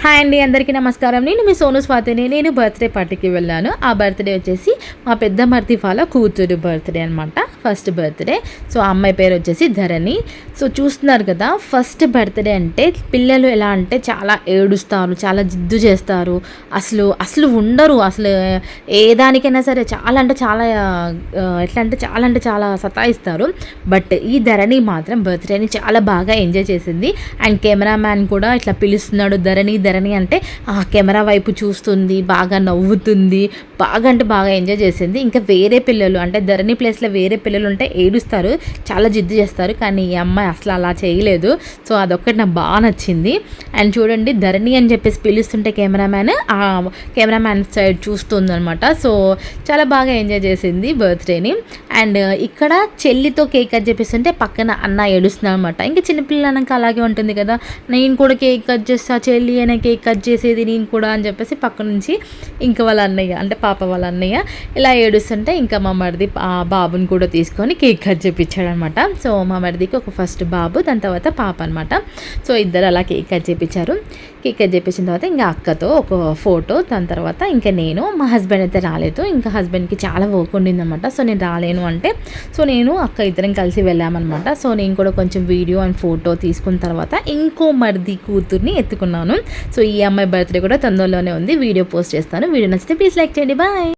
Hi అండి, అందరికీ నమస్కారం. నేను మీ సోను స్వాతిని. నేను బర్త్డే పార్టీకి వెళ్ళాను. ఆ బర్త్డే వచ్చేసి మా పెద్ద మరిది వాళ్ళ కూతురు బర్త్డే అనమాట, ఫస్ట్ బర్త్డే. సో ఆ అమ్మాయి పేరు వచ్చేసి ధరణి. సో చూస్తున్నారు కదా, ఫస్ట్ బర్త్డే అంటే పిల్లలు ఎలా అంటే చాలా ఏడుస్తారు, చాలా జిద్దు చేస్తారు, అసలు అసలు ఉండరు. అసలు ఏ దానికైనా సరే చాలా అంటే చాలా ఎట్లా అంటే చాలా సతాయిస్తారు. బట్ ఈ ధరణి మాత్రం బర్త్డేని చాలా బాగా ఎంజాయ్ చేసింది. అండ్ కెమెరామ్యాన్ కూడా ఇట్లా పిలుస్తున్నాడు, ధరణి అంటే ఆ కెమెరా వైపు చూస్తుంది, బాగా నవ్వుతుంది, బాగా అంటే బాగా ఎంజాయ్ చేసింది. ఇంకా వేరే పిల్లలు అంటే ధరణి ప్లేస్లో వేరే పిల్లలు ఉంటే ఏడుస్తారు, చాలా జిద్దు చేస్తారు, కానీ ఈ అమ్మాయి అసలు అలా చేయలేదు. సో అదొక్కటి నాకు బాగా నచ్చింది. అండ్ చూడండి, ధరణి అని చెప్పేసి పిలుస్తుంటే కెమెరామ్యాన్ సైడ్ చూస్తుంది అనమాట. సో చాలా బాగా ఎంజాయ్ చేసింది బర్త్డేని. అండ్ ఇక్కడ చెల్లితో కేక్ కట్ చేపిస్తుంటే పక్కన అన్న ఏడుస్తున్నాడు అనమాట. ఇంకా చిన్నపిల్లలు అన్నాక అలాగే ఉంటుంది కదా, నేను కూడా కేక్ కట్ చేస్తా, చెల్లి అయినా కేక్ కట్ చేసేది నేను కూడా అని చెప్పేసి పక్క నుంచి ఇంకా వాళ్ళ అన్నయ్య అంటే పాప వాళ్ళ అన్నయ్య ఇలా ఏడుస్తుంటే ఇంకా మా మరిది ఆ బాబుని కూడా తీసుకొని కేక్ కట్ చేయించాడు అనమాట. సో మా మరిదికి ఒక ఫస్ట్ బాబు, దాని తర్వాత పాప అనమాట. సో ఇద్దరు అలా కేక్ కట్ చేయించారు. కేక్ కట్ చేయించిన తర్వాత ఇంకా అక్కతో ఒక ఫోటో, దాని తర్వాత ఇంకా నేను, మా హస్బెండ్ అయితే రాలేదు. ఇంకా హస్బెండ్కి చాలా వర్క్ ఉండిందనమాట. సో నేను రాలేను అంటే సో నేను అక్క ఇద్దరం కలిసి వెళ్ళామన్నమాట. సో నేను కూడా కొంచెం వీడియో అండ్ ఫోటో తీసుకున్న తర్వాత ఇంకో మరిది కూతుర్ని ఎత్తుకున్నాను. సో ఈ అమ్మాయి బర్త్డే కూడా తొందరలోనే ఉంది, వీడియో పోస్ట్ చేస్తాను. వీడియో నచ్చితే ప్లీజ్ లైక్ చేయండి. బాయ్.